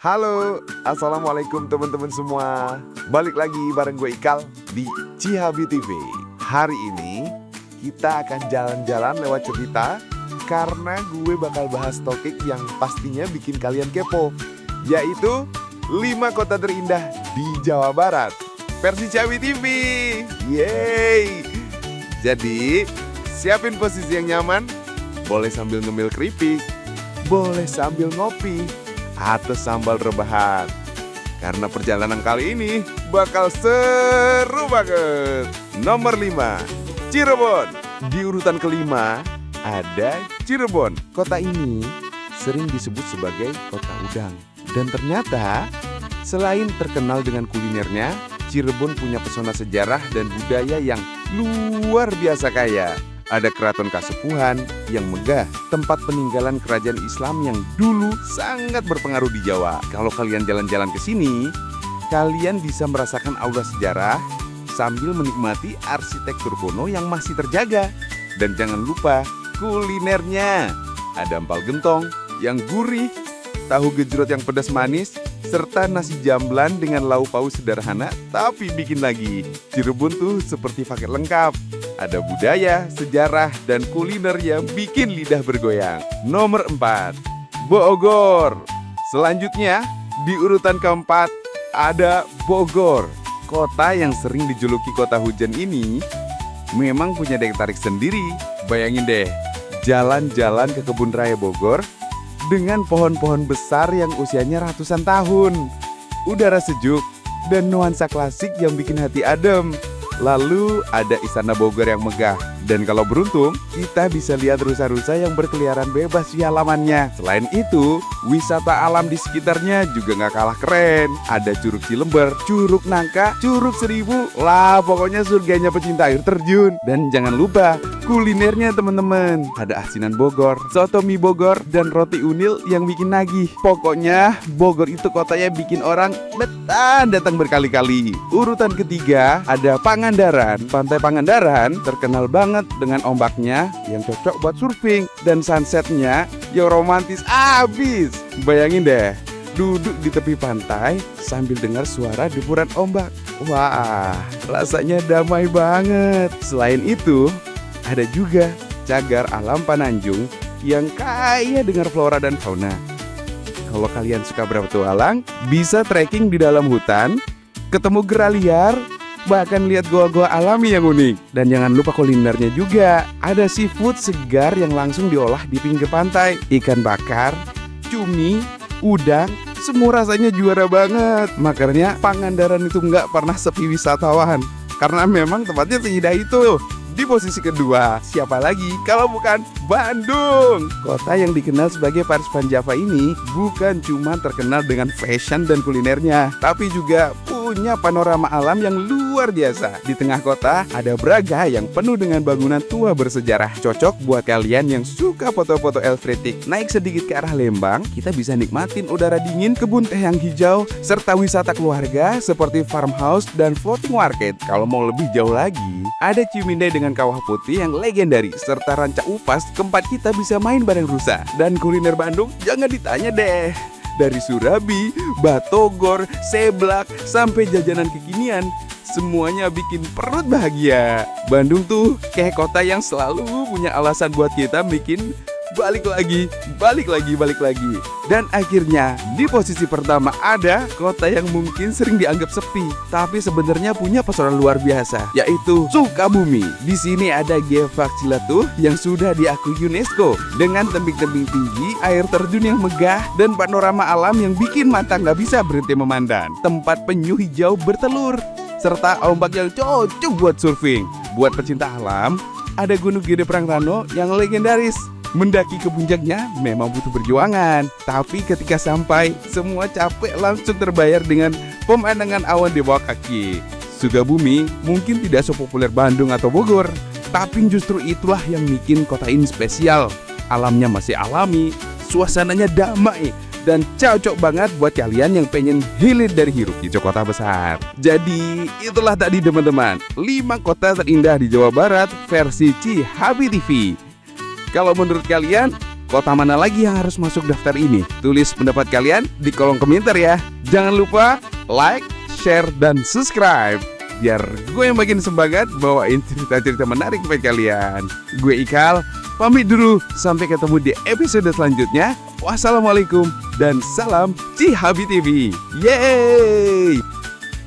Halo, Assalamualaikum teman-teman semua. Balik lagi bareng gue Ikal di Cihabi TV. Hari ini kita akan jalan-jalan lewat cerita karena gue bakal bahas topik yang pastinya bikin kalian kepo, yaitu 5 kota terindah di Jawa Barat versi Cihabi TV. Yeay! Jadi, siapin posisi yang nyaman, boleh sambil ngemil keripik, boleh sambil ngopi, atau sambal rebahan. Karena perjalanan kali ini bakal seru banget. Nomor 5, Cirebon. Di urutan kelima ada Cirebon. Kota ini sering disebut sebagai kota udang. Dan ternyata selain terkenal dengan kulinernya, Cirebon punya pesona sejarah dan budaya yang luar biasa kaya. Ada keraton Kasepuhan yang megah, tempat peninggalan kerajaan Islam yang dulu sangat berpengaruh di Jawa. Kalau kalian jalan-jalan ke sini, kalian bisa merasakan aura sejarah sambil menikmati arsitektur kuno yang masih terjaga. Dan jangan lupa kulinernya. Ada empal gentong yang gurih, tahu gejrot yang pedas manis, serta nasi jamblan dengan lauk paus sederhana tapi bikin lagi. Cirebon tuh seperti paket lengkap. Ada budaya, sejarah, dan kuliner yang bikin lidah bergoyang. Nomor 4, Bogor. Selanjutnya, di urutan keempat ada Bogor. Kota yang sering dijuluki kota hujan ini memang punya daya tarik sendiri. Bayangin deh, jalan-jalan ke kebun raya Bogor dengan pohon-pohon besar yang usianya ratusan tahun. Udara sejuk dan nuansa klasik yang bikin hati adem. Lalu ada Istana Bogor yang megah. Dan kalau beruntung, kita bisa lihat rusa-rusa yang berkeliaran bebas di halamannya. Selain itu, wisata alam di sekitarnya juga gak kalah keren. Ada Curug Cilember, Curug Nangka, Curug Seribu. Lah, pokoknya surganya pecinta air terjun. Dan jangan lupa kulinernya teman-teman. Ada asinan Bogor, soto mie Bogor, dan roti unil yang bikin nagih. Pokoknya Bogor itu kotanya bikin orang betah datang berkali-kali. Urutan ketiga ada Pangandaran. Pantai Pangandaran terkenal banget dengan ombaknya yang cocok buat surfing dan sunsetnya yang romantis abis. Bayangin deh, duduk di tepi pantai sambil dengar suara deburan ombak. Wah, rasanya damai banget. Selain itu, ada juga Cagar Alam Pananjung yang kaya dengan flora dan fauna. Kalau kalian suka berpetualang, bisa trekking di dalam hutan, ketemu gera liar, bahkan lihat goa-goa alami yang unik. Dan jangan lupa kulinernya juga. Ada seafood segar yang langsung diolah di pinggir pantai. Ikan bakar, cumi, udang, semua rasanya juara banget. Makanya Pangandaran itu nggak pernah sepi wisatawan, karena memang tempatnya seindah itu. Di posisi kedua, siapa lagi kalau bukan Bandung. Kota yang dikenal sebagai Paris Van Java ini bukan cuma terkenal dengan fashion dan kulinernya, tapi juga punya panorama alam yang luar biasa. Di tengah kota ada Braga yang penuh dengan bangunan tua bersejarah. Cocok buat kalian yang suka foto-foto estetik. Naik sedikit ke arah Lembang, kita bisa nikmatin udara dingin, kebun teh yang hijau, serta wisata keluarga seperti farmhouse dan floating market. Kalau mau lebih jauh lagi, ada Cimindai dengan kawah putih yang legendaris, serta Ranca Upas, tempat kita bisa main bareng rusa. Dan kuliner Bandung jangan ditanya deh. Dari Surabi, Batogor, Seblak, sampai jajanan kekinian, semuanya bikin perut bahagia. Bandung tuh kayak kota yang selalu punya alasan buat kita bikin balik lagi. Dan akhirnya di posisi pertama ada kota yang mungkin sering dianggap sepi, tapi sebenarnya punya pesona luar biasa, yaitu Sukabumi. Di sini ada Geovak Cilatuh yang sudah diakui UNESCO dengan tebing-tebing tinggi, air terjun yang megah, dan panorama alam yang bikin mata nggak bisa berhenti memandang. Tempat penyu hijau bertelur, serta ombak yang cocok buat surfing. Buat pecinta alam, ada Gunung Gede Prangrano yang legendaris. Mendaki ke puncaknya memang butuh perjuangan, tapi ketika sampai, semua capek langsung terbayar dengan pemandangan awan di bawah kaki. Sukabumi mungkin tidak sepopuler Bandung atau Bogor, tapi justru itulah yang bikin kota ini spesial. Alamnya masih alami, suasananya damai, dan cocok banget buat kalian yang pengen hilir dari hiruk pikuk kota besar. Jadi itulah tadi teman-teman, 5 kota terindah di Jawa Barat versi Cihabi TV. Kalau menurut kalian, kota mana lagi yang harus masuk daftar ini? Tulis pendapat kalian di kolom komentar ya. Jangan lupa like, share, dan subscribe biar gue yang makin semangat bawain cerita-cerita menarik buat kalian. Gue Ikal, pamit dulu. Sampai ketemu di episode selanjutnya. Wassalamualaikum dan salam Cihabi TV. Yeay!